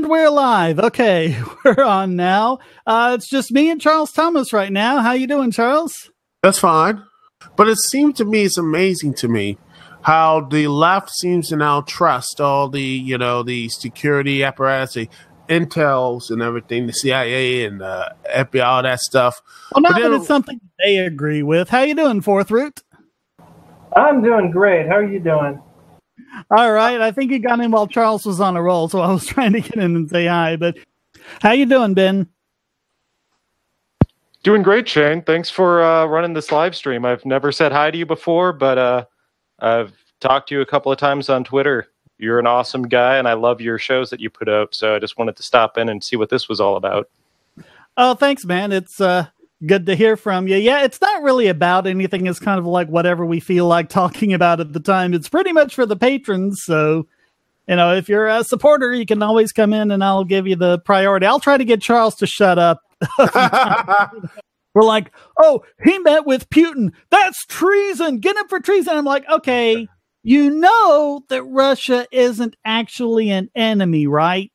And we're live. Okay, we're on now. It's just me and Charles Thomas right now. How you doing, Charles? That's fine. But it seemed to me, it's amazing to me how the left seems to now trust all the, the security apparatus, the intels and everything, the CIA and FBI, all that stuff. Well, not that it's something they agree with. How you doing, Fourth Root? I'm doing great. How are you doing? All right. I think you got in while Charles was on a roll, so I was trying to get in and say hi. But how you doing, Ben? Doing great, Shane. Thanks for running this live stream. I've never said hi to you before, but I've talked to you a couple of times on Twitter. You're an awesome guy, and I love your shows that you put out, so I just wanted to stop in and see what this was all about. Oh, thanks, man. It's good to hear from you. Yeah, it's not really about anything. It's kind of like whatever we feel like talking about at the time. It's pretty much for the patrons, so... if you're a supporter, you can always come in and I'll give you the priority. I'll try to get Charles to shut up. We're like, oh, he met with Putin. That's treason. Get him for treason. I'm like, okay, you know that Russia isn't actually an enemy, right?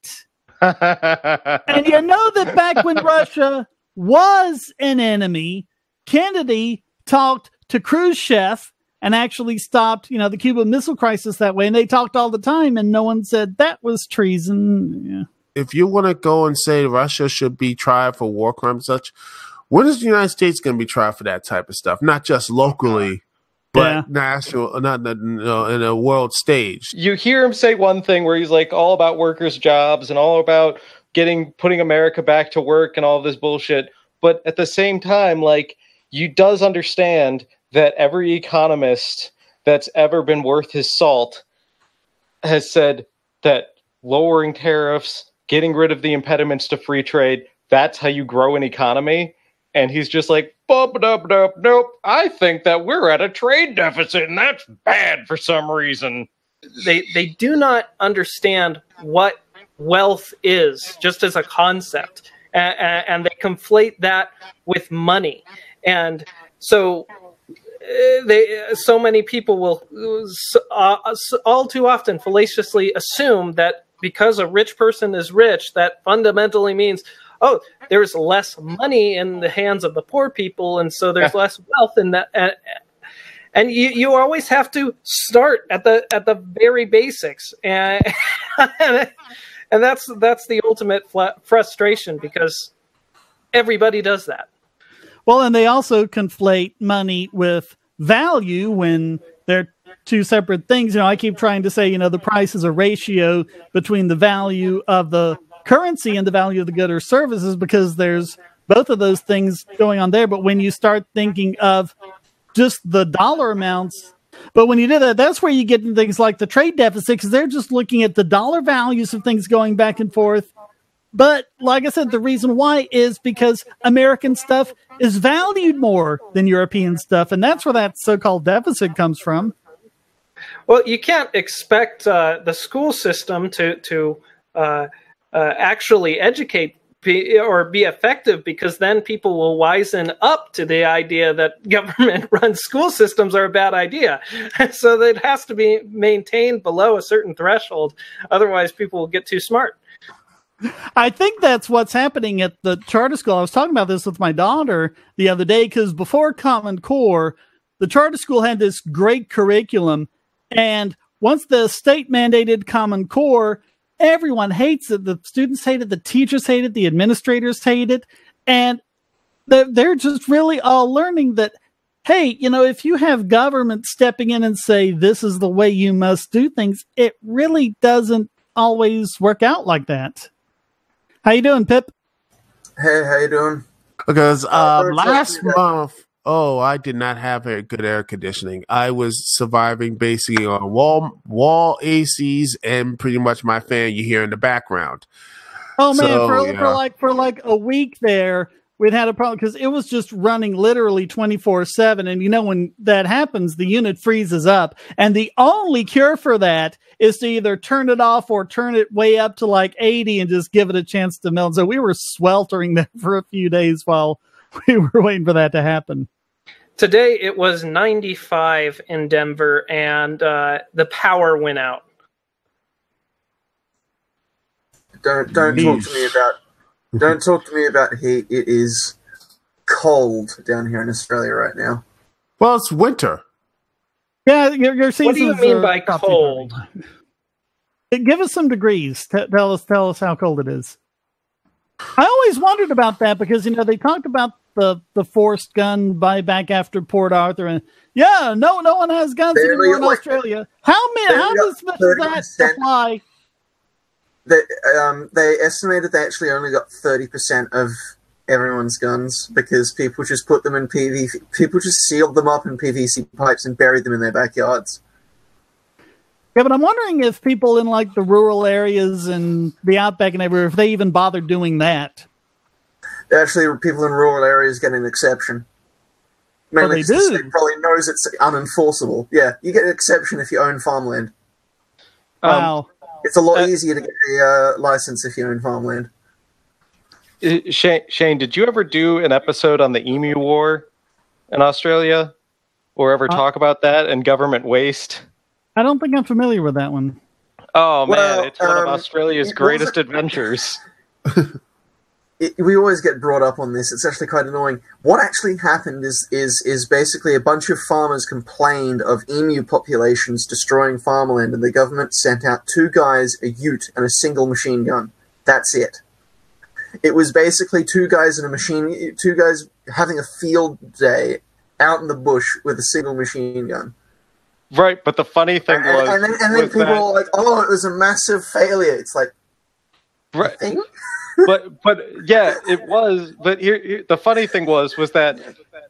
And you know that back when Russia was an enemy, Kennedy talked to Khrushchev and actually stopped, the Cuban Missile Crisis that way. And they talked all the time, and no one said that was treason. Yeah. If you want to go and say Russia should be tried for war crimes and such, when is the United States going to be tried for that type of stuff? Not just locally, but national, not in a world stage. You hear him say one thing where he's like all about workers' jobs and all about putting America back to work and all this bullshit. But at the same time, you does understand that every economist that's ever been worth his salt has said that lowering tariffs, getting rid of the impediments to free trade, that's how you grow an economy. And he's just like, nope, I think that we're at a trade deficit, and that's bad for some reason. They do not understand what wealth is, just as a concept. And they conflate that with money. And so... so many people will all too often fallaciously assume that because a rich person is rich, that fundamentally means, oh, there's less money in the hands of the poor people, and so there's less wealth in that. And you always have to start at the very basics, and that's the ultimate frustration, because everybody does that. Well, and they also conflate money with value when they're two separate things. I keep trying to say, the price is a ratio between the value of the currency and the value of the good or services, because there's both of those things going on there. But when you start thinking of just the dollar amounts, but when you do that, that's where you get into things like the trade deficit, because they're just looking at the dollar values of things going back and forth. But like I said, the reason why is because American stuff is valued more than European stuff. And that's where that so-called deficit comes from. Well, you can't expect the school system to actually educate or be effective, because then people will wisen up to the idea that government-run school systems are a bad idea. So it has to be maintained below a certain threshold. Otherwise, people will get too smart. I think that's what's happening at the charter school. I was talking about this with my daughter the other day, because before Common Core, the charter school had this great curriculum. And once the state mandated Common Core, everyone hates it. The students hate it. The teachers hate it. The administrators hate it. And they're just really all learning that, hey, if you have government stepping in and say, this is the way you must do things, it really doesn't always work out like that. How you doing, Pip? Hey, how you doing? Because last month, I did not have very good air conditioning. I was surviving basically on wall ACs and pretty much my fan you hear in the background. Oh man, for like a week there, we'd had a problem because it was just running literally 24/7. And when that happens, the unit freezes up. And the only cure for that is to either turn it off or turn it way up to like 80 and just give it a chance to melt. So we were sweltering there for a few days while we were waiting for that to happen. Today it was 95 in Denver, and the power went out. Don't talk to me about heat. It is cold down here in Australia right now. Well, it's winter. Yeah, your seasons. What do you mean by cold? Give us some degrees. Tell us how cold it is. I always wondered about that because they talked about the forced gun buyback after Port Arthur, and no one has guns anymore in Australia. How does that apply? They estimated they actually only got 30% of everyone's guns because people just put them in people just sealed them up in PVC pipes and buried them in their backyards. Yeah, but I'm wondering if people in like the rural areas and the outback and everywhere, if they even bother doing that. Actually, people in rural areas get an exception. Mainly they do. They probably knows it's unenforceable. Yeah, you get an exception if you own farmland. Wow. It's a lot easier to get a license if you own farmland. Shane, did you ever do an episode on the Emu War in Australia? Or ever talk about that and government waste? I don't think I'm familiar with that one. Oh, man, it's one of Australia's greatest adventures. We always get brought up on this. It's actually quite annoying. What actually happened is basically a bunch of farmers complained of emu populations destroying farmland, and the government sent out 2 guys, a ute, and a single machine gun. That's it. It was basically 2 guys having a field day out in the bush with a single machine gun. Right, but the funny thing was... And then people were like, oh, it was a massive failure. It's like... Right. but yeah, it was. But here the funny thing was that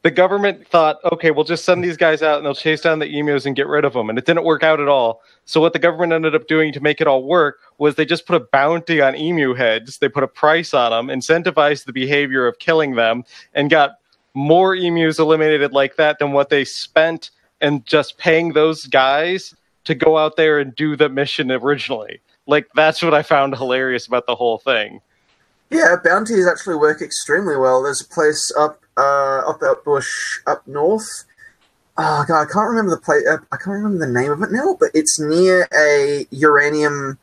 the government thought, okay, we'll just send these guys out and they'll chase down the emus and get rid of them. And it didn't work out at all. So what the government ended up doing to make it all work was they just put a bounty on emu heads. They put a price on them, incentivized the behavior of killing them, and got more emus eliminated like that than what they spent and just paying those guys to go out there and do the mission originally. Like, that's what I found hilarious about the whole thing. Yeah, bounties actually work extremely well. There's a place up that bush up north. Oh god, I can't remember the place. I can't remember the name of it now, but it's near a uranium.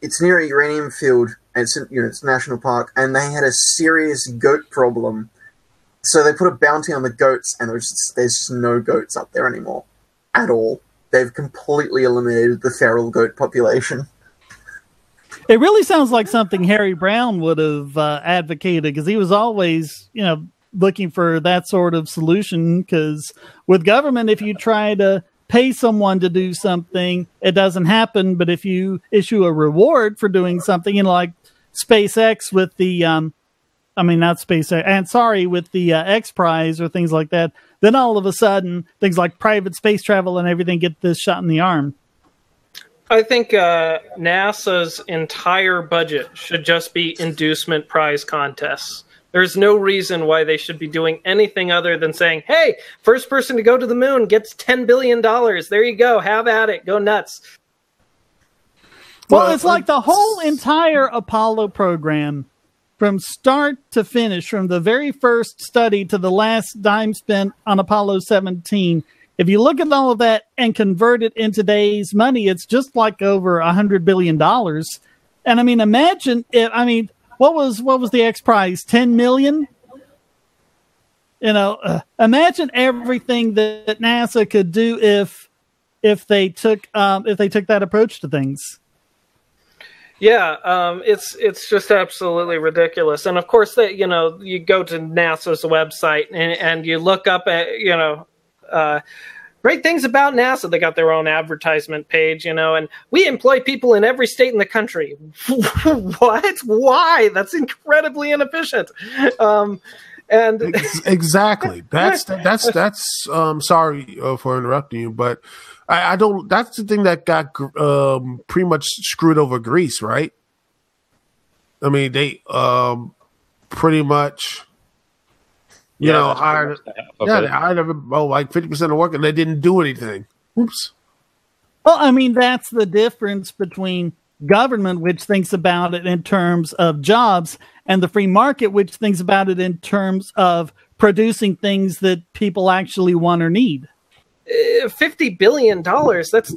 It's near a uranium field. And it's it's a national park, and they had a serious goat problem. So they put a bounty on the goats, and there's just no goats up there anymore at all. They've completely eliminated the feral goat population. It really sounds like something Harry Brown would have advocated, because he was always, looking for that sort of solution. Because with government, if you try to pay someone to do something, it doesn't happen. But if you issue a reward for doing something, like SpaceX with the, not SpaceX, and sorry, with the X Prize or things like that, then all of a sudden, things like private space travel and everything get this shot in the arm. I think NASA's entire budget should just be inducement prize contests. There's no reason why they should be doing anything other than saying, hey, first person to go to the moon gets $10 billion. There you go. Have at it. Go nuts. Well, it's like the whole entire Apollo program, from start to finish, from the very first study to the last dime spent on Apollo 17, if you look at all of that and convert it in today's money, it's just like over $100 billion. And imagine if, what was the X Prize? 10 million? Imagine everything that NASA could do if they took that approach to things. Yeah, it's just absolutely ridiculous. And of course, you go to NASA's website and you look up at, great things about NASA. They got their own advertisement page, and we employ people in every state in the country. What? Why? That's incredibly inefficient. And exactly. That's sorry for interrupting you, but I don't. That's the thing that got pretty much screwed over Greece, right? They pretty much. They hired like 50% of work, and they didn't do anything. Oops. Well, that's the difference between government, which thinks about it in terms of jobs, and the free market, which thinks about it in terms of producing things that people actually want or need. $50 billion. That's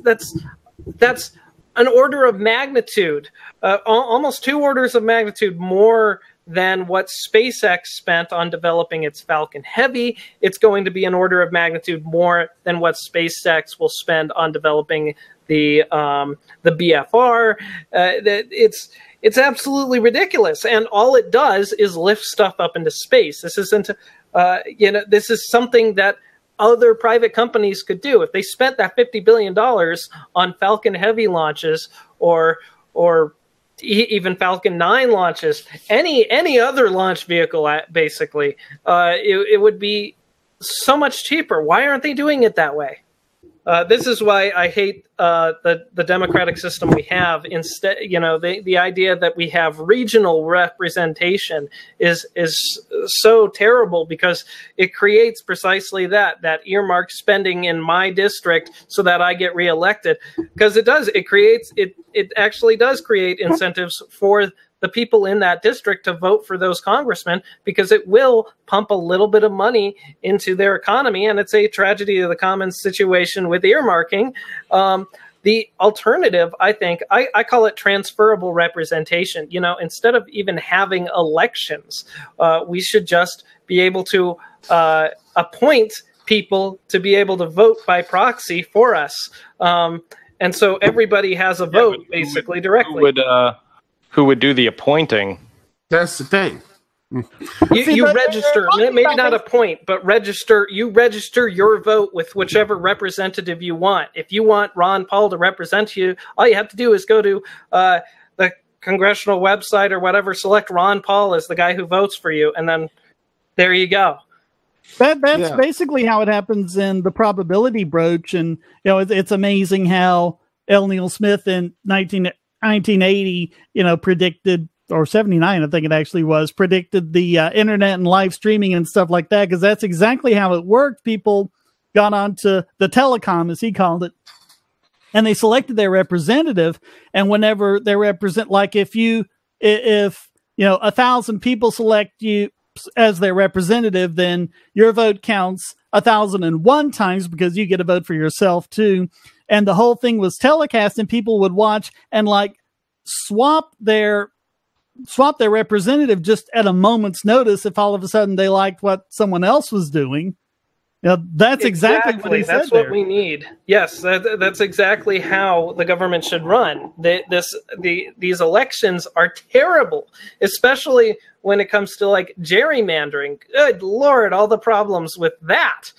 an order of magnitude, almost 2 orders of magnitude more than what SpaceX spent on developing its Falcon Heavy. It's going to be an order of magnitude more than what SpaceX will spend on developing the BFR. It's absolutely ridiculous, and all it does is lift stuff up into space. This isn't, this is something that other private companies could do if they spent that $50 billion on Falcon Heavy launches or even Falcon 9 launches, any other launch vehicle, basically, it would be so much cheaper. Why aren't they doing it that way? This is why I hate the democratic system we have. Instead, the idea that we have regional representation is so terrible, because it creates precisely that earmark spending in my district so that I get reelected. Because it actually does create incentives for the people in that district to vote for those congressmen, because it will pump a little bit of money into their economy. And it's a tragedy of the commons situation with earmarking. The alternative, I think, I call it transferable representation. Instead of even having elections, we should just be able to appoint people to be able to vote by proxy for us. And so everybody has a vote, basically, directly. Who would do the appointing? That's the thing. You register, maybe not appoint, but register. You register your vote with whichever representative you want. If you want Ron Paul to represent you, all you have to do is go to the congressional website or whatever, select Ron Paul as the guy who votes for you, and then there you go. That's basically how it happens in the probability broach. And it's amazing how L. Neil Smith in 1980, predicted, or 79, I think it actually was, predicted the internet and live streaming and stuff like that, because that's exactly how it worked. People got onto the telecom, as he called it, and they selected their representative. And whenever they represent, like if 1,000 people select you as their representative, then your vote counts 1,001 times, because you get a vote for yourself too. And the whole thing was telecast, and people would watch and swap their representative just at a moment's notice if all of a sudden they liked what someone else was doing. That's exactly what he said. That's what we need. Yes, that's exactly how the government should run. These elections are terrible, especially when it comes to gerrymandering. Good Lord, all the problems with that.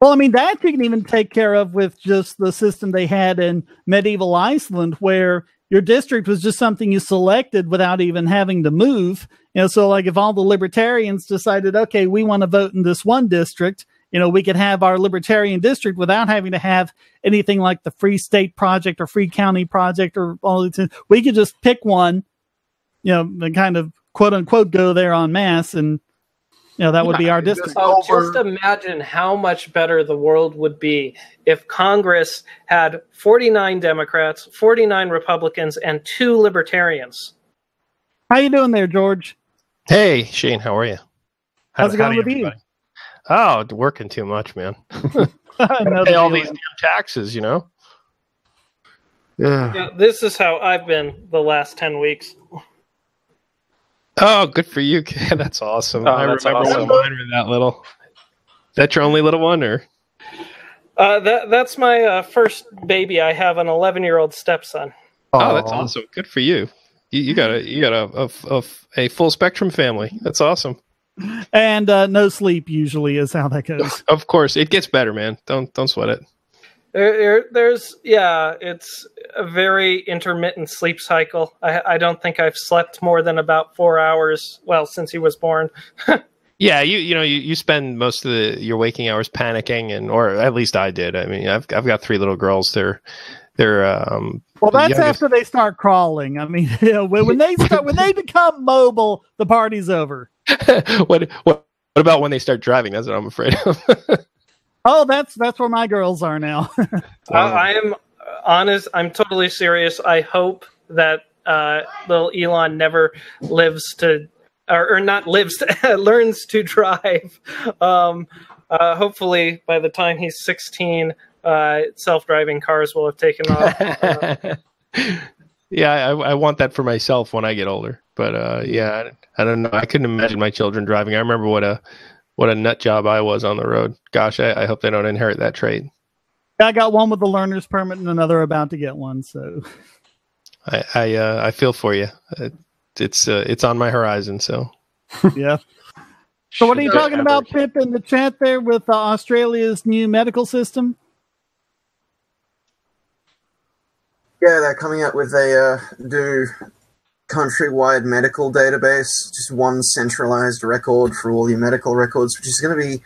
Well, I mean, that you can even take care of with just the system they had in medieval Iceland, where your district was just something you selected without even having to move. So if all the libertarians decided, okay, we want to vote in this one district, we could have our libertarian district without having to have anything like the Free State Project or Free County Project or all these things. We could just pick one, and kind of quote unquote go there en masse, and that would be our district. Just imagine how much better the world would be if Congress had 49 Democrats, 49 Republicans, and 2 Libertarians. How you doing there, George? Hey, Shane, how are you? How's it going with you? Oh, working too much, man. Pay all these damn taxes, Yeah, this is how I've been the last 10 weeks. Oh, good for you, kid. That's awesome. I remember when mine were that little. Is that your only little one, or? That's my first baby. I have an 11-year-old stepson. Oh, that's awesome. Good for you. You got a full spectrum family. That's awesome. And no sleep usually is how that goes. Of course, it gets better, man. Don't sweat it. It's a very intermittent sleep cycle. I don't think I've slept more than about 4 hours, since he was born. Yeah, you spend most of your waking hours panicking, or at least I did. I mean, I've got 3 little girls. They're well, that's after they start crawling. I mean, when they become mobile, the party's over. What about when they start driving? That's what I'm afraid of. Oh, that's where my girls are now. I am honest. I'm totally serious. I hope that little Elon never lives to, or not lives to, learns to drive. Hopefully, by the time he's 16, self-driving cars will have taken off. Yeah, I want that for myself when I get older. But yeah, I don't know. I couldn't imagine my children driving. I remember what a nut job I was on the road. Gosh, I hope they don't inherit that trait. I got one with a learner's permit and another about to get one. So I feel for you. It's on my horizon. So yeah. So what are you talking about, Pip, in the chat there with Australia's new medical system? Yeah, they're coming out with a new countrywide medical database, just one centralized record for all your medical records, which is going to be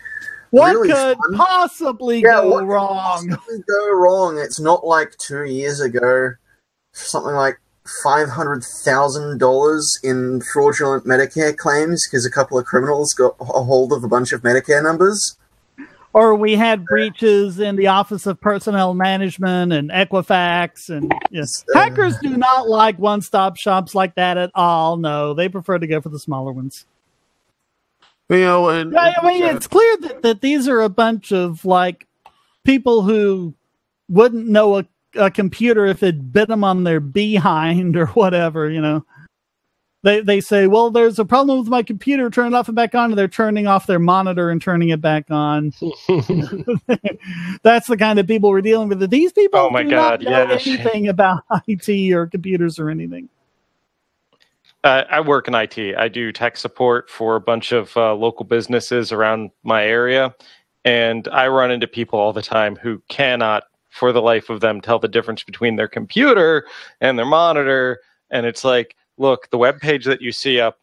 what really could fun. Possibly go wrong? Possibly go wrong. It's not like 2 years ago, something like $500,000 in fraudulent Medicare claims because a couple of criminals got a hold of a bunch of Medicare numbers. Or we had breaches in the Office of Personnel Management and Equifax. And yes, hackers do not like one-stop shops like that at all. No, they prefer to go for the smaller ones. You know, and I mean, it's clear that these are a bunch of like people who wouldn't know a computer if it bit them on their behind or whatever. You know, they say, well, there's a problem with my computer, turn it off and back on, and they're turning off their monitor and turning it back on. That's the kind of people we're dealing with. These people do not know anything about IT or computers or anything. I work in IT. I do tech support for a bunch of local businesses around my area, and I run into people all the time who cannot, for the life of them, tell the difference between their computer and their monitor. And it's like, look, the web page that you see up,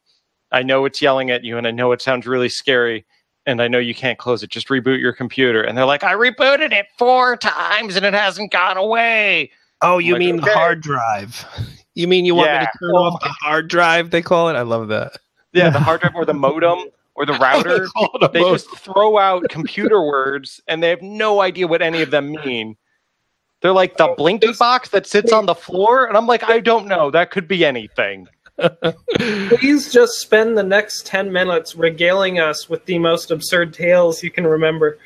I know it's yelling at you, and I know it sounds really scary, and I know you can't close it. Just reboot your computer. And they're like, I rebooted it 4 times, and it hasn't gone away. Oh, you mean the hard drive? You mean you want me to turn off the hard drive, they call it? I love that. Yeah, the hard drive or the modem or the router. They just throw out computer words, and they have no idea what any of them mean. They're like the blinky box that sits on the floor, and I'm like, I don't know. That could be anything. Please just spend the next 10 minutes regaling us with the most absurd tales you can remember.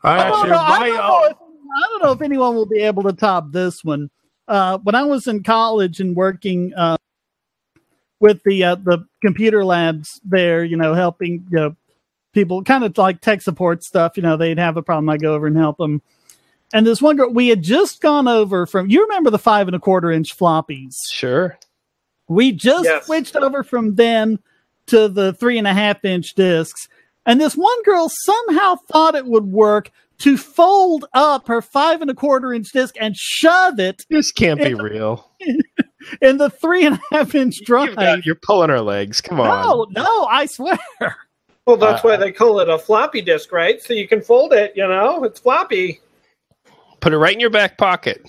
I don't know if anyone will be able to top this one. When I was in college and working with the computer labs there, you know, helping people, kind of like tech support stuff, you know, they'd have a problem, I'd go over and help them. And this one girl, we had just gone over from, you remember the 5 1/4 inch floppies? Sure. We just switched over from them to the 3 1/2 inch discs. And this one girl somehow thought it would work to fold up her 5 1/4 inch disc and shove it. This can't be real. In the 3 1/2 inch drive. You're pulling our legs. Come on. No, I swear. Well, that's why they call it a floppy disk, right? So you can fold it, you know, it's floppy. Put it right in your back pocket.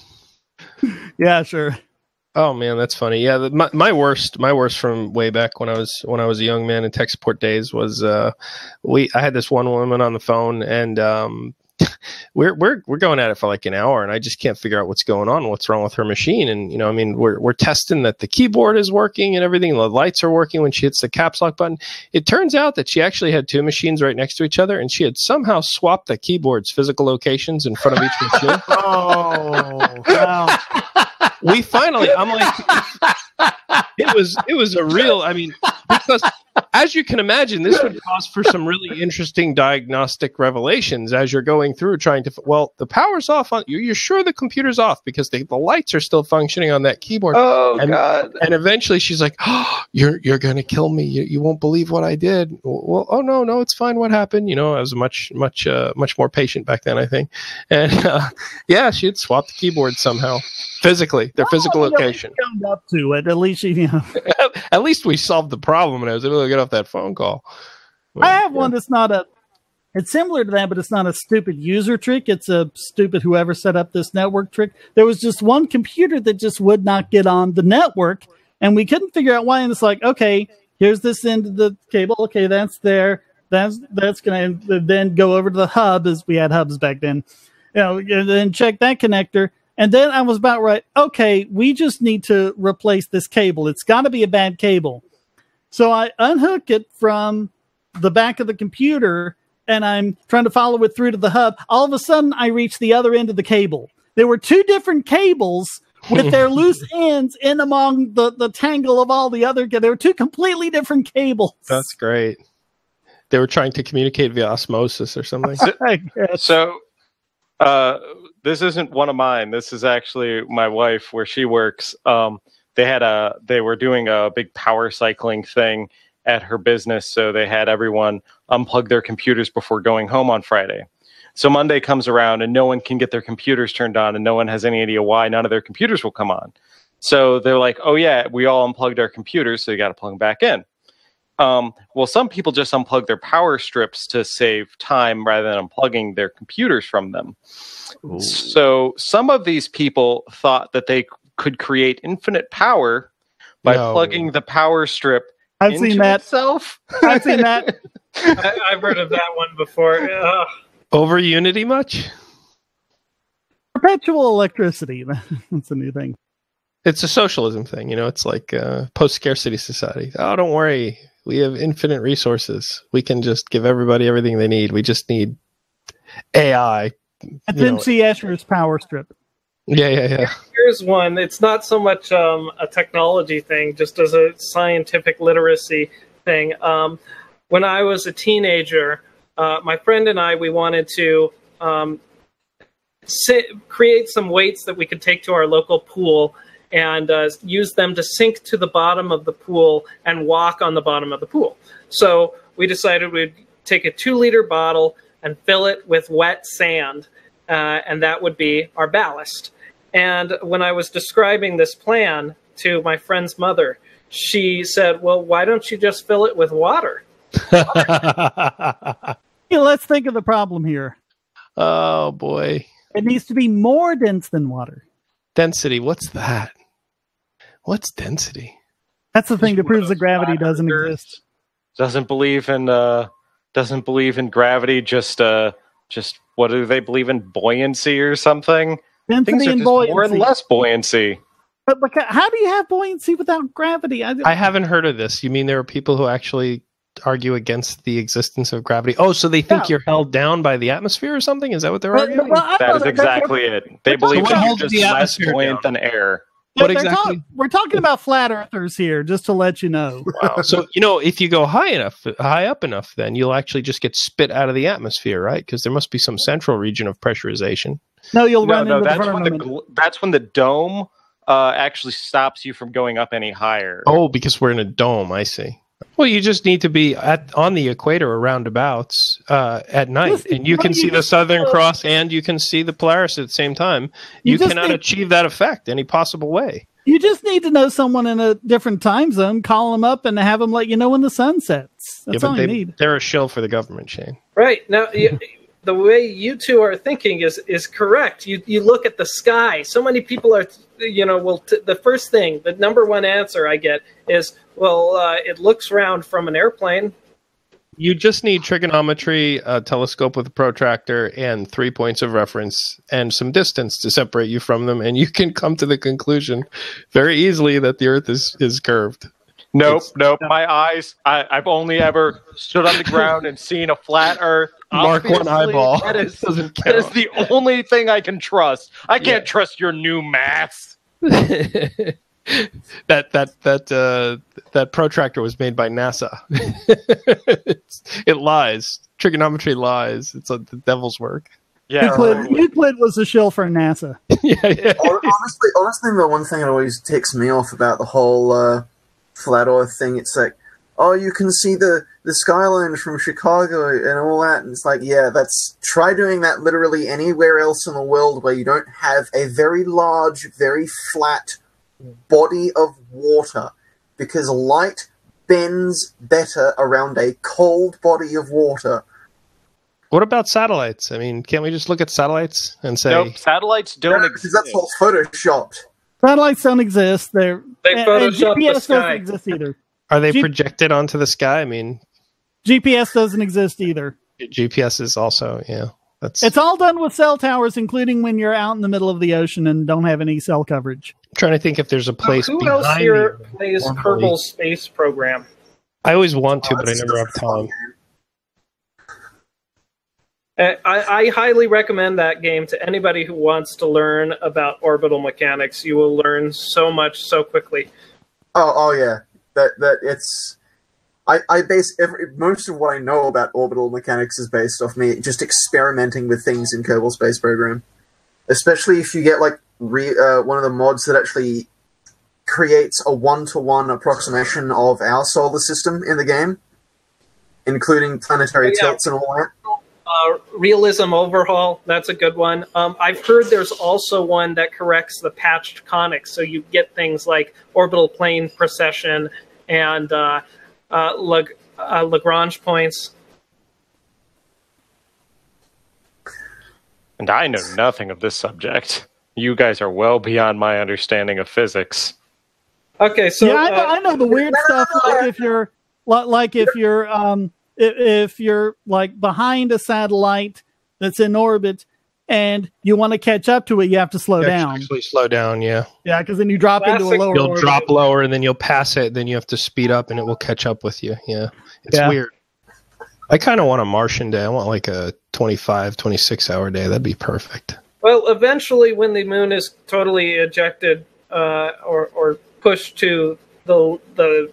Yeah, sure. Oh man, that's funny. Yeah, my worst from way back when I was a young man in tech support days was I had this one woman on the phone, and we're going at it for like an hour, and I just can't figure out what's going on, what's wrong with her machine. And you know, I mean, we're testing that the keyboard is working and everything, the lights are working when she hits the caps lock button. It turns out that she actually had 2 machines right next to each other, and she had somehow swapped the keyboard's physical locations in front of each machine. Oh, wow. We finally, I'm like, it was a real, I mean, because as you can imagine, this would cause for some really interesting diagnostic revelations as you're going through trying to, well, the power's off on, you're sure the computer's off because the lights are still functioning on that keyboard. Oh, God. And eventually she's like, oh, you're going to kill me. You won't believe what I did. Well, oh, no, it's fine. What happened? You know, I was much more patient back then, I think. And yeah, she had swapped the keyboard somehow. Physically, their physical location. Up to it, at least you know. At least we solved the problem, and I was able to get off that phone call. Well, I have one that's not it's similar to that, but it's not a stupid user trick. It's a stupid whoever set up this network trick. There was just one computer that just would not get on the network, and we couldn't figure out why. And it's like, okay, here's this end of the cable. Okay, that's there. That's going to then go over to the hub, as we had hubs back then. You know, and then check that connector. And then I was about right. Okay, we just need to replace this cable. It's got to be a bad cable. So I unhook it from the back of the computer and I'm trying to follow it through to the hub. All of a sudden, I reach the other end of the cable. There were two different cables with their loose ends in among the tangle of all the other. There were two completely different cables. That's great. They were trying to communicate via osmosis or something. So, this isn't one of mine. This is actually my wife, where she works. They were doing a big power cycling thing at her business, so they had everyone unplug their computers before going home on Friday. So Monday comes around and no one can get their computers turned on, and no one has any idea why none of their computers will come on. So they're like, oh yeah, we all unplugged our computers, so you got to plug them back in. Well, some people just unplug their power strips to save time rather than unplugging their computers from them. Ooh. So some of these people thought that they could create infinite power by plugging the power strip into itself. I've seen that. I've heard of that one before. Over Unity much? Perpetual electricity. That's a new thing. It's a socialism thing. You know, it's like post-scarcity society. Oh, don't worry. We have infinite resources. We can just give everybody everything they need. We just need AI. It's MC Escher's power strip. Yeah. Here's one. It's not so much a technology thing, just as a scientific literacy thing. When I was a teenager, my friend and I, we wanted to create some weights that we could take to our local pool and use them to sink to the bottom of the pool and walk on the bottom of the pool. So we decided we'd take a 2-liter bottle and fill it with wet sand, and that would be our ballast. And when I was describing this plan to my friend's mother, she said, well, why don't you just fill it with water? Let's think of the problem here. Oh, boy. It needs to be more dense than water. Density, what's that? What's density? That's the thing that proves that gravity doesn't exist. Doesn't believe in gravity. Just what do they believe in? Buoyancy or something? Density Things are and just buoyancy. more and less buoyancy. But how do you have buoyancy without gravity? I haven't heard of this. You mean there are people who actually argue against the existence of gravity? Oh, so they think you're held down by the atmosphere or something? Is that what they're arguing? That is exactly it. They believe that you're just less buoyant than air. What exactly? We're talking about flat earthers here, just to let you know. Wow. So, if you go high up enough, then you'll actually just get spit out of the atmosphere, right? Because there must be some central region of pressurization. No, you'll run into the firmament. That's when the dome actually stops you from going up any higher. Oh, because we're in a dome, I see. Well, you just need to be on the equator or roundabouts at night, and you can see the Southern Cross and you can see the Polaris at the same time. You cannot achieve that effect any possible way. You just need to know someone in a different time zone, call them up, and have them let you know when the sun sets. That's all you need. They're a shill for the government, Shane. Right. Now, the way you two are thinking is correct. You look at the sky. So many people are, the first thing, the number one answer I get is, it looks round from an airplane. You just need trigonometry, a telescope with a protractor, and 3 points of reference, and some distance to separate you from them, and you can come to the conclusion very easily that the Earth is curved. Nope. My eyes, I've only ever stood on the ground and seen a flat Earth. Mark one eyeball. That is the only thing I can trust. I can't trust your new math. That protractor was made by NASA. It lies. Trigonometry lies. It's the devil's work. Yeah, Euclid was a shill for NASA. Yeah. Honestly, the one thing that always ticks me off about the whole flat Earth thing, it's like, oh, you can see the skyline from Chicago and all that, and it's like, try doing that literally anywhere else in the world where you don't have a very large, very flat body of water, because light bends better around a cold body of water. What about satellites? I mean, can't we just look at satellites and say... Nope, satellites don't exist. Because that's all photoshopped. Satellites don't exist. They photoshopped GPS the sky. Doesn't exist either. Are they projected onto the sky? I mean... GPS doesn't exist either. GPS is also, It's all done with cell towers, including when you're out in the middle of the ocean and don't have any cell coverage. I'm trying to think if there's a place Who behind else here plays Kerbal Space Program? I always want to, but I never have time. I highly recommend that game to anybody who wants to learn about orbital mechanics. You will learn so much so quickly. Oh yeah, that it's. I base most of what I know about orbital mechanics is based off me just experimenting with things in Kerbal Space Program. Especially if you get like one of the mods that actually creates a one-to-one approximation of our solar system in the game, including planetary tilts and all that. Realism Overhaul, that's a good one. I've heard there's also one that corrects the patched conics, so you get things like orbital plane precession and Lagrange points. And I know nothing of this subject. You guys are well beyond my understanding of physics. Okay, so yeah, I know the weird stuff. Like if you're like behind a satellite that's in orbit and you want to catch up to it, you have to slow down. Actually, slow down, yeah. Yeah, because then you drop into a lower. You'll orbit. drop lower, and then you'll pass it. Then you have to speed up, and it will catch up with you. Yeah, it's weird. I kind of want a Martian day. I want like a 25, 26-hour day. That'd be perfect. Well, eventually, when the moon is totally ejected or pushed to the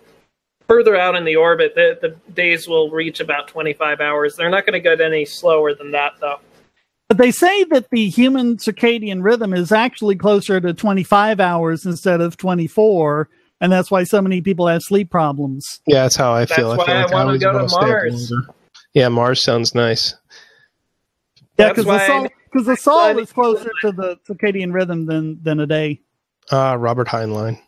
further out in the orbit, the days will reach about 25 hours. They're not going to get any slower than that, though. But they say that the human circadian rhythm is actually closer to 25 hours instead of 24, and that's why so many people have sleep problems. Yeah, that's how I feel. That's why I want to go to Mars. Yeah, Mars sounds nice. Yeah, because the sol is closer to the circadian rhythm than a day. Robert Heinlein.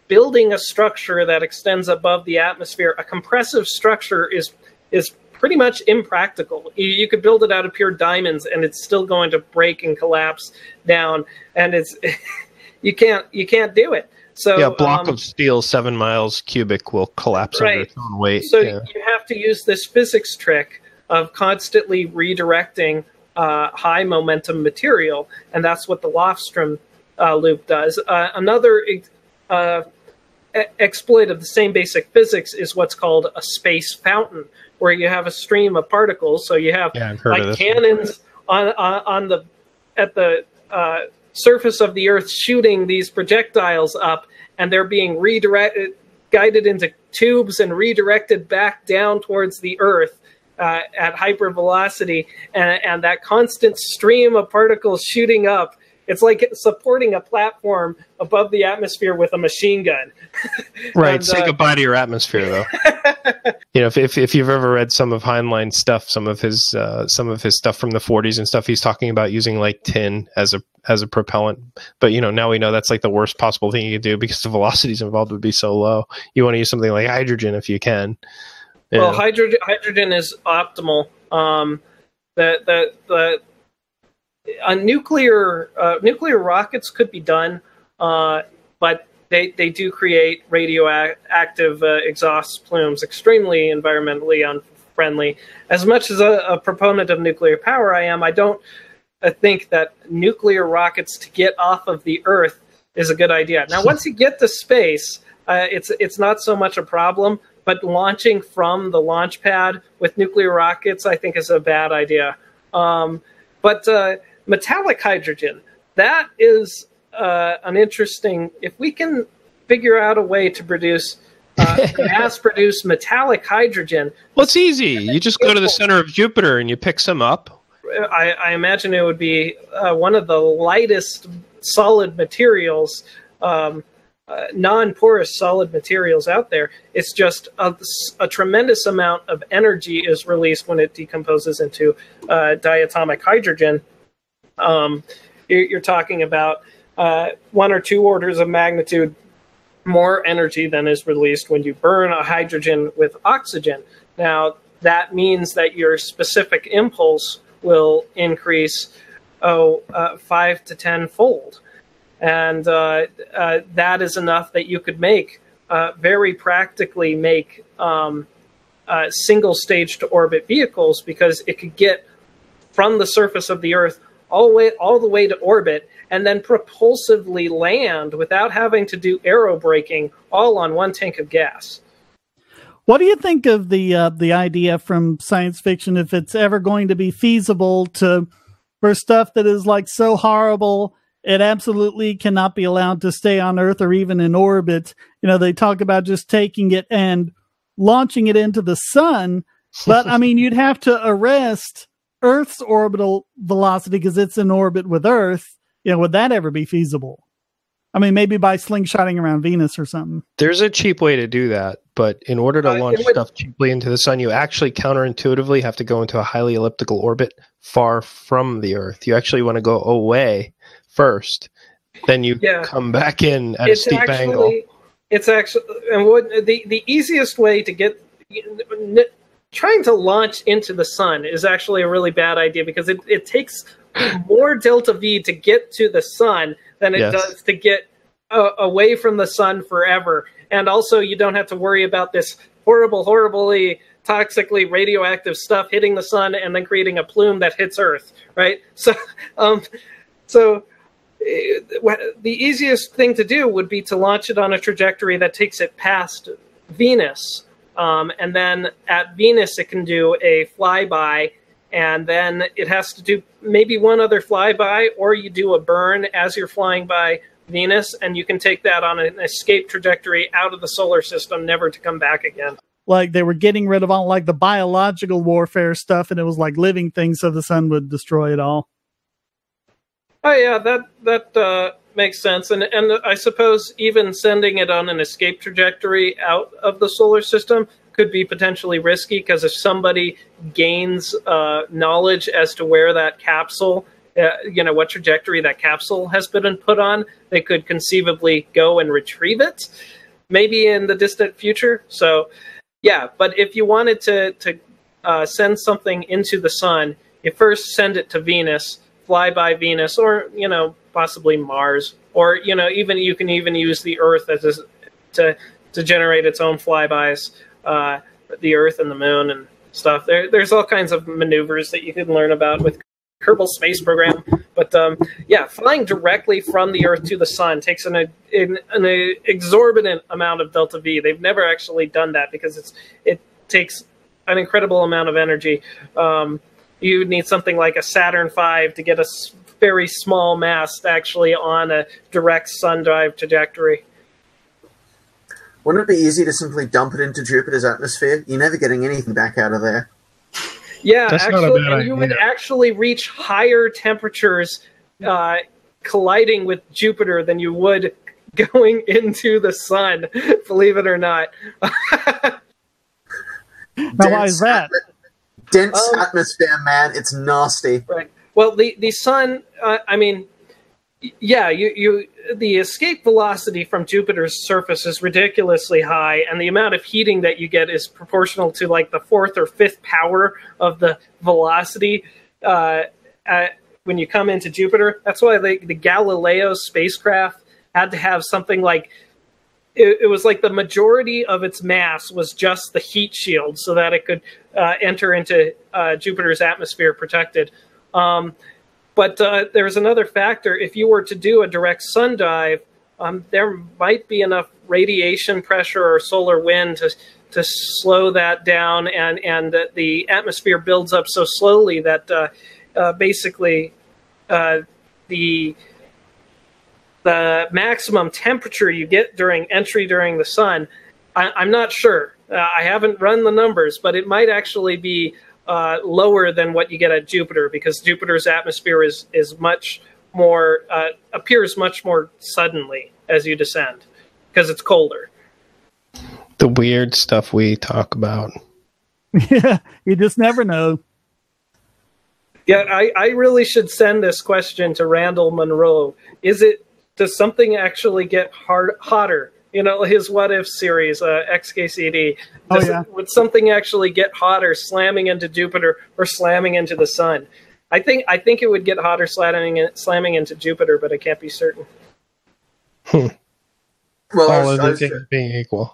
Building a structure that extends above the atmosphere, a compressive structure is pretty much impractical. You could build it out of pure diamonds, and it's still going to break and collapse down. And it's you can't do it. So yeah, a block of steel 7 miles cubic will collapse under its own weight. So you have to use this physics trick of constantly redirecting high momentum material, and that's what the Lofstrom loop does. Another exploit of the same basic physics is what's called a space fountain, where you have a stream of particles. So you have like cannons at the surface of the Earth shooting these projectiles up, and they're being guided into tubes and redirected back down towards the Earth at hypervelocity, and that constant stream of particles shooting up. It's like supporting a platform above the atmosphere with a machine gun. Right. And, say goodbye to your atmosphere, though. You know, if you've ever read some of Heinlein's stuff, some of his stuff from the 40s and stuff, he's talking about using like tin as a propellant. But you know, now we know that's like the worst possible thing you could do because the velocities involved would be so low. You want to use something like hydrogen if you can. Well, hydrogen is optimal. Nuclear rockets could be done, but they do create radioactive exhaust plumes, extremely environmentally unfriendly. As much as a proponent of nuclear power I don't think that nuclear rockets to get off of the Earth is a good idea. Now, once you get to space, it's not so much a problem, but launching from the launch pad with nuclear rockets, I think, is a bad idea. But metallic hydrogen, that is an interesting, if we can figure out a way to produce mass-produce metallic hydrogen. Well, it's easy. You just go to the center of Jupiter and you pick some up. I imagine it would be one of the lightest solid materials, non-porous solid materials out there. It's just a tremendous amount of energy is released when it decomposes into diatomic hydrogen. You're talking about 1 or 2 orders of magnitude more energy than is released when you burn a hydrogen with oxygen. Now, that means that your specific impulse will increase 5 to 10 fold. And that is enough that you could very practically make single stage to orbit vehicles, because it could get from the surface of the Earth all the way to orbit and then propulsively land without having to do aerobraking, all on one tank of gas. What do you think of the idea from science fiction, if it's ever going to be feasible for stuff that is like so horrible it absolutely cannot be allowed to stay on Earth or even in orbit? You know, they talk about just taking it and launching it into the sun, but I mean, you'd have to arrest Earth's orbital velocity because it's in orbit with Earth. You know, would that ever be feasible? I mean, maybe by slingshotting around Venus or something. There's a cheap way to do that, but in order to launch stuff cheaply into the sun, you actually counterintuitively have to go into a highly elliptical orbit far from the Earth. You actually want to go away first, then you come back in at a steep angle. It's actually, and what the easiest way to get trying to launch into the sun is actually a really bad idea, because it takes more delta V to get to the sun than it does to get away from the sun forever. And also, you don't have to worry about this horribly toxically radioactive stuff hitting the sun and then creating a plume that hits Earth, right? So, the easiest thing to do would be to launch it on a trajectory that takes it past Venus. And then at Venus, it can do a flyby, and then it has to do maybe one other flyby, or you do a burn as you're flying by Venus, and you can take that on an escape trajectory out of the solar system, never to come back again. Like they were getting rid of all like the biological warfare stuff, and it was like living things, so the sun would destroy it all. Oh yeah, that makes sense. And I suppose even sending it on an escape trajectory out of the solar system could be potentially risky, because if somebody gains knowledge as to where that capsule, what trajectory that capsule has been put on, they could conceivably go and retrieve it, maybe in the distant future. So, yeah, but if you wanted to send something into the sun, you first send it to Venus, fly by Venus, or, possibly Mars, or, even you can even use the Earth as to generate its own flybys, the Earth and the Moon and stuff. There's all kinds of maneuvers that you can learn about with Kerbal Space Program. But flying directly from the Earth to the sun takes an exorbitant amount of delta V. They've never actually done that because it takes an incredible amount of energy. You need something like a Saturn V to get a very small mass actually on a direct sun drive trajectory. Wouldn't it be easy to simply dump it into Jupiter's atmosphere? You're never getting anything back out of there. Yeah, actually, and you would actually reach higher temperatures colliding with Jupiter than you would going into the sun, believe it or not. Now, why is that? Dense atmosphere, man. It's nasty. Right. Well, the sun, the escape velocity from Jupiter's surface is ridiculously high, and the amount of heating that you get is proportional to like the fourth or fifth power of the velocity when you come into Jupiter. That's why the Galileo spacecraft had to have something like, it was like the majority of its mass was just the heat shield, so that it could enter into Jupiter's atmosphere protected. But there's another factor. If you were to do a direct sun dive, there might be enough radiation pressure or solar wind to slow that down, and the atmosphere builds up so slowly that basically the maximum temperature you get during entry during the sun, I'm not sure. I haven't run the numbers, but it might actually be lower than what you get at Jupiter, because Jupiter's atmosphere is much more appears much more suddenly as you descend, because it's colder. The weird stuff we talk about. Yeah, you just never know. Yeah, I really should send this question to Randall Munro. Does something actually get hotter? His What If series, XKCD. Would something actually get hotter slamming into Jupiter or slamming into the sun? I think it would get hotter slamming into Jupiter, but I can't be certain. Well, all other things being equal.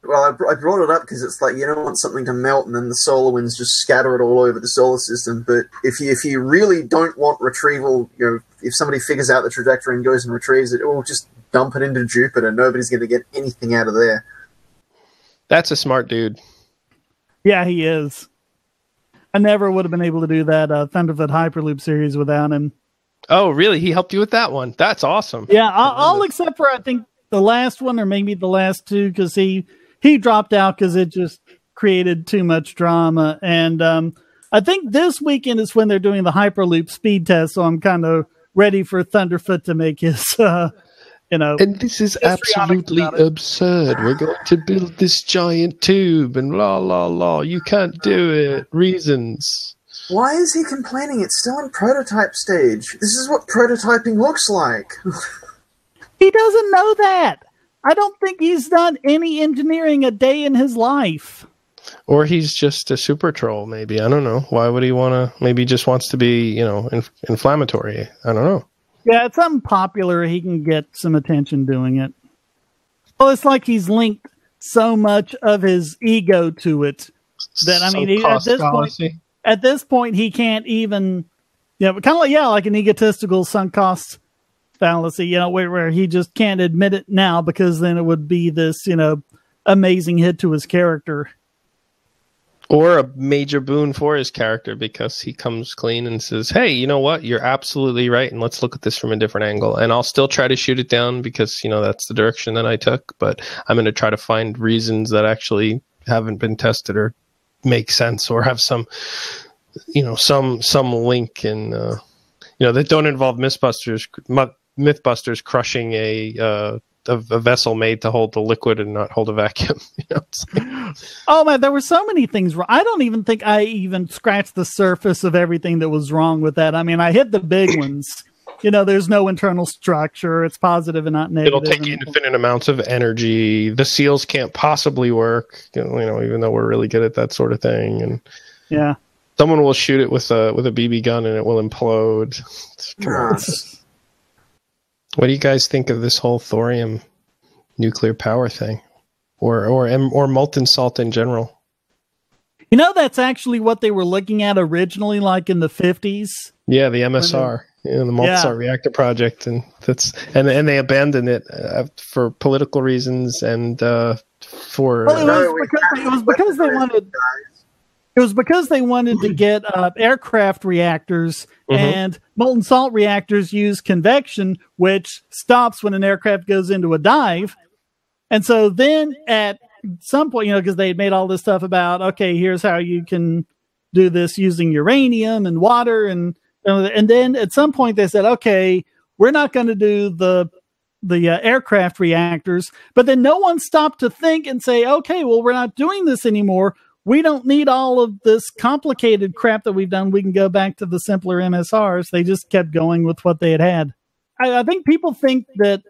Well, I brought it up because it's like you don't want something to melt and then the solar winds just scatter it all over the solar system. But if you really don't want retrieval, if somebody figures out the trajectory and goes and retrieves it, it will just dump it into Jupiter. Nobody's going to get anything out of there. That's a smart dude. Yeah, he is. I never would have been able to do that Thunderfoot Hyperloop series without him. Oh, really? He helped you with that one? That's awesome. Yeah, all except for I think the last one or maybe the last two, because he dropped out because it just created too much drama. And I think this weekend is when they're doing the Hyperloop speed test, so I'm kind of ready for Thunderfoot to make his, And this is absolutely absurd. We're going to build this giant tube and blah, blah, blah. You can't do it. Reasons. Why is he complaining? It's still in prototype stage. This is what prototyping looks like. He doesn't know that. I don't think he's done any engineering a day in his life. Or he's just a super troll, maybe. I don't know. Why would he want to? Maybe he just wants to be, inflammatory. I don't know. Yeah, it's something popular. He can get some attention doing it. Well, it's like he's linked so much of his ego to it that, I mean, at this point, he can't even, kind of like an egotistical sunk cost fallacy, where he just can't admit it now because then it would be this, amazing hit to his character. Or a major boon for his character because he comes clean and says, hey, you know what? You're absolutely right. And let's look at this from a different angle. And I'll still try to shoot it down because, that's the direction that I took. But I'm going to try to find reasons that actually haven't been tested or make sense or have some link and, that don't involve Mythbusters crushing a vessel made to hold the liquid and not hold a vacuum. Oh man, there were so many things wrong. I don't even think I even scratched the surface of everything that was wrong with that. I mean, I hit the big ones. There's no internal structure. It's positive and not negative. It'll take infinite amounts of energy. The seals can't possibly work. Even though we're really good at that sort of thing. And yeah, someone will shoot it with a BB gun and it will implode. What do you guys think of this whole thorium nuclear power thing, or molten salt in general? That's actually what they were looking at originally, like in the 50s. Yeah, the MSR, the molten salt reactor project, and they abandoned it for political reasons and for. Well, it was because they wanted. It was because they wanted to get aircraft reactors, and molten salt reactors use convection, which stops when an aircraft goes into a dive. And so then at some point, because they had made all this stuff about, okay, here's how you can do this using uranium and water. And then at some point they said, okay, we're not going to do the aircraft reactors. But then no one stopped to think and say, okay, well, we're not doing this anymore. We don't need all of this complicated crap that we've done. We can go back to the simpler MSRs. They just kept going with what they had. I think people think that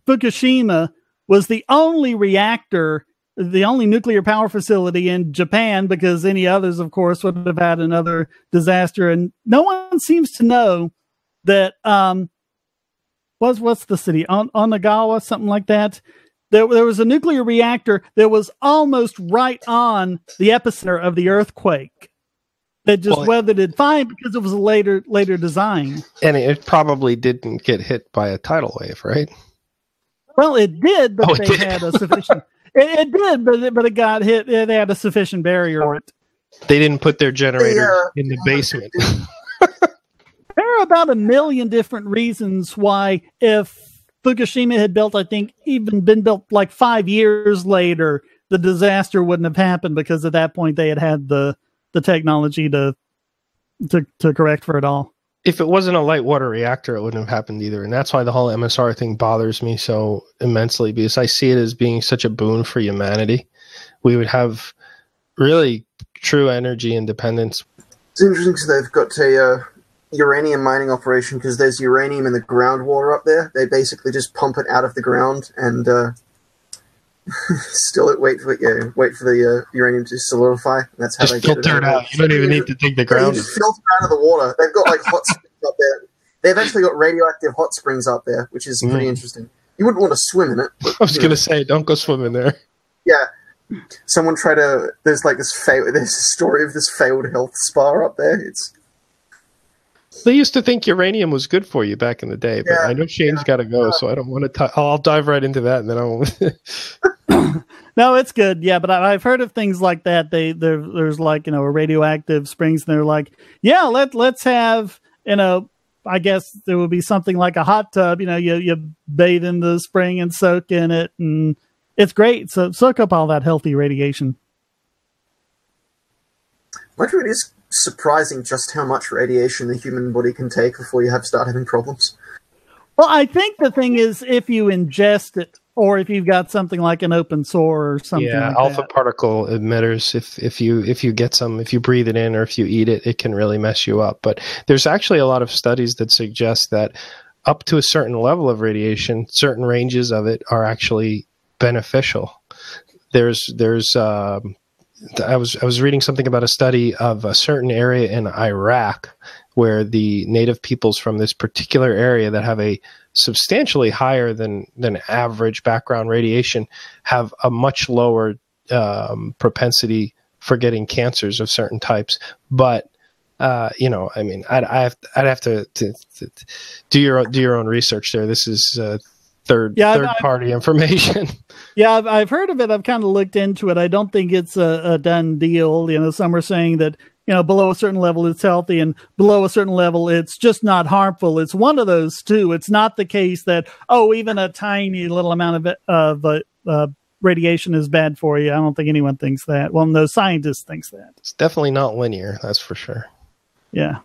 Fukushima was the only reactor, the only nuclear power facility in Japan, because any others, of course, would have had another disaster. And no one seems to know that, what's the city? Onagawa, something like that. There was a nuclear reactor that was almost right on the epicenter of the earthquake that just weathered it fine because it was a later design. And it probably didn't get hit by a tidal wave, right? Well, it did, but they had a sufficient. It did, but it got hit. They had a sufficient barrier for it. They didn't put their generator in the basement. There are about 1 million different reasons why, if Fukushima had built, I think, even been built like 5 years later, the disaster wouldn't have happened because at that point they had the technology to correct for it all. If it wasn't a light water reactor, it wouldn't have happened either. And that's why the whole MSR thing bothers me so immensely, because I see it as being such a boon for humanity. We would have really true energy independence. It's interesting, so they've got a uranium mining operation because there's uranium in the groundwater up there. They basically just pump it out of the ground and still wait for the uranium to solidify. And that's how just they get filter it out. You don't even need to dig the ground. You just filter it out of the water. They've got like hot springs up there. They've actually got radioactive hot springs up there, which is pretty interesting. You wouldn't want to swim in it. But, I was going to say, don't go swim in there. Yeah. Someone tried to. There's a story of this failed health spa up there. They used to think uranium was good for you back in the day, but I know Shane's got to go, so I don't want to. I'll dive right into that, and then I'll. No, it's good. Yeah, but I've heard of things like that. There's like, a radioactive springs, and they're like, yeah, let's have, I guess there would be something like a hot tub. You bathe in the spring and soak in it, and it's great. So soak up all that healthy radiation. Wonder it is surprising just how much radiation the human body can take before you start having problems. Well, I think the thing is if you ingest it, or if you've got something like an open sore or something like alpha that. particle emitters, if you get some, if you breathe it in or if you eat it, it can really mess you up. But there's actually a lot of studies that suggest that up to a certain level of radiation, certain ranges of it are actually beneficial. I was reading something about a study of a certain area in Iraq where the native peoples from this particular area that have a substantially higher than average background radiation have a much lower propensity for getting cancers of certain types. But I'd have to do your own research there. This is third party information. Yeah, I've heard of it. I've kind of looked into it. I don't think it's a done deal. Some are saying that, below a certain level it's healthy, and below a certain level it's just not harmful. It's one of those two. It's not the case that, even a tiny little amount of radiation is bad for you. I don't think anyone thinks that. Well, no scientist thinks that. It's definitely not linear, that's for sure. Yeah.